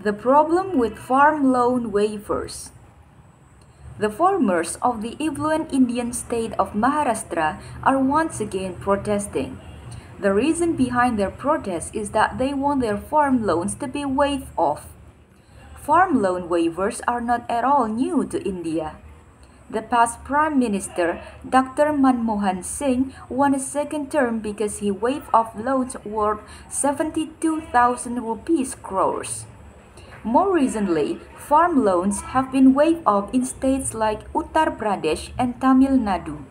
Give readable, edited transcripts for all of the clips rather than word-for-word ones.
The problem with farm loan waivers. The farmers of the affluent Indian state of Maharashtra are once again protesting. The reason behind their protest is that they want their farm loans to be waived off. Farm loan waivers are not at all new to India. The past Prime Minister, Dr. Manmohan Singh, won a second term because he waived off loans worth 72,000 rupees crores. More recently, farm loans have been waived off in states like Uttar Pradesh and Tamil Nadu.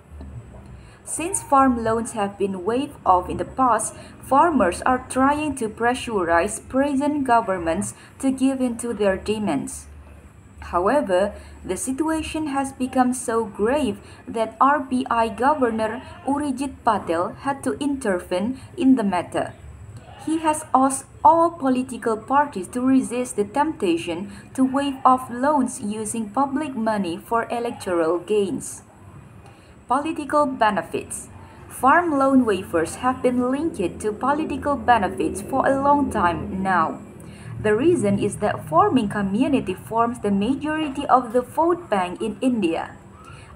Since farm loans have been waived off in the past, farmers are trying to pressurize present governments to give in to their demands. However, the situation has become so grave that RBI Governor Urjit Patel had to intervene in the matter. He has asked all political parties to resist the temptation to waive off loans using public money for electoral gains. Political benefits. Farm loan waivers have been linked to political benefits for a long time now. The reason is that farming community forms the majority of the vote bank in India.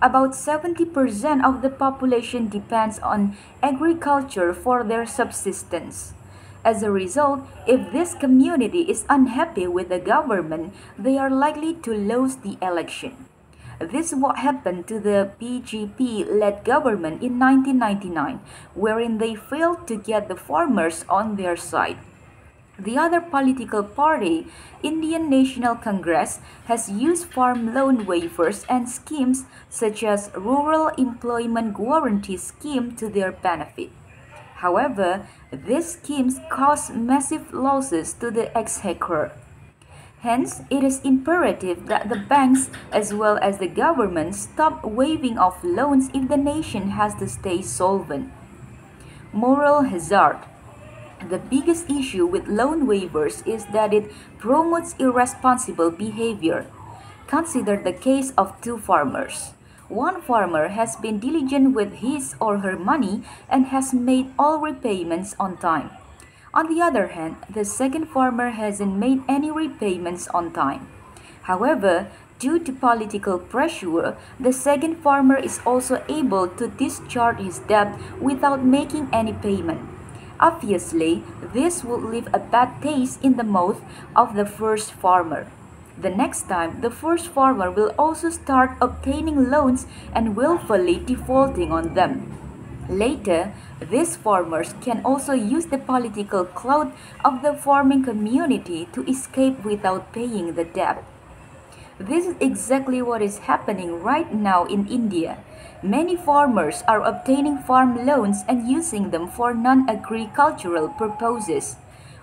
About 70% of the population depends on agriculture for their subsistence. As a result, if this community is unhappy with the government, they are likely to lose the election. This is what happened to the BJP-led government in 1999, wherein they failed to get the farmers on their side. The other political party, Indian National Congress, has used farm loan waivers and schemes such as Rural Employment Guarantee Scheme to their benefit. However, these schemes cause massive losses to the exchequer. Hence, it is imperative that the banks as well as the government stop waiving off loans if the nation has to stay solvent. Moral hazard. The biggest issue with loan waivers is that it promotes irresponsible behavior. Consider the case of two farmers. One farmer has been diligent with his or her money and has made all repayments on time. On the other hand, the second farmer hasn't made any repayments on time. However, due to political pressure, the second farmer is also able to discharge his debt without making any payment. Obviously, this would leave a bad taste in the mouth of the first farmer. The next time, the first farmer will also start obtaining loans and willfully defaulting on them. Later, these farmers can also use the political clout of the farming community to escape without paying the debt. This is exactly what is happening right now in India. Many farmers are obtaining farm loans and using them for non-agricultural purposes.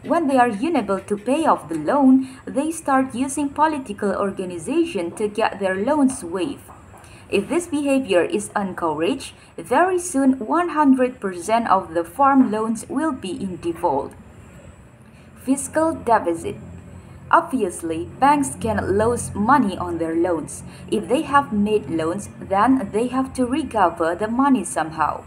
When they are unable to pay off the loan, they start using political organization to get their loans waived. If this behavior is encouraged, very soon 100% of the farm loans will be in default. Fiscal deficit. Obviously, banks cannot lose money on their loans. If they have made loans, then they have to recover the money somehow.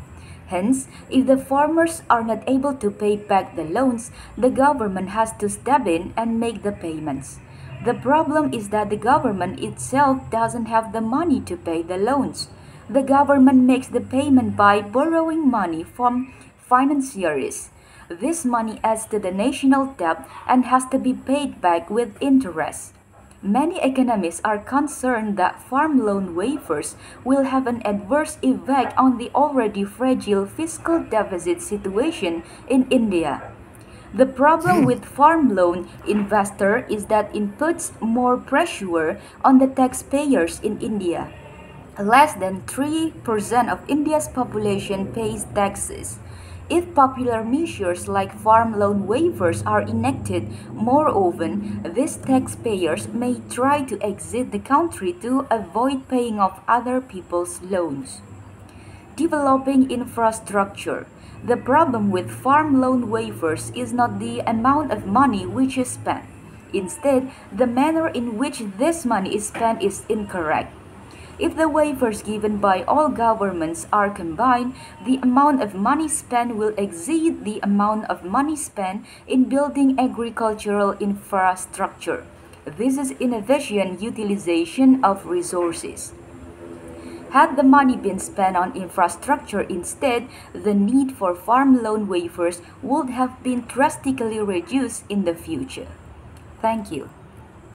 Hence, if the farmers are not able to pay back the loans, the government has to step in and make the payments. The problem is that the government itself doesn't have the money to pay the loans. The government makes the payment by borrowing money from financiers. This money adds to the national debt and has to be paid back with interest. Many economists are concerned that farm loan waivers will have an adverse effect on the already fragile fiscal deficit situation in India. The problem with farm loan investor is that it puts more pressure on the taxpayers in India. Less than 3% of India's population pays taxes. If popular measures like farm loan waivers are enacted more often, these taxpayers may try to exit the country to avoid paying off other people's loans. Developing infrastructure. The problem with farm loan waivers is not the amount of money which is spent. Instead, the manner in which this money is spent is incorrect. If the waivers given by all governments are combined, the amount of money spent will exceed the amount of money spent in building agricultural infrastructure. This is inefficient utilization of resources. Had the money been spent on infrastructure instead, the need for farm loan waivers would have been drastically reduced in the future. Thank you.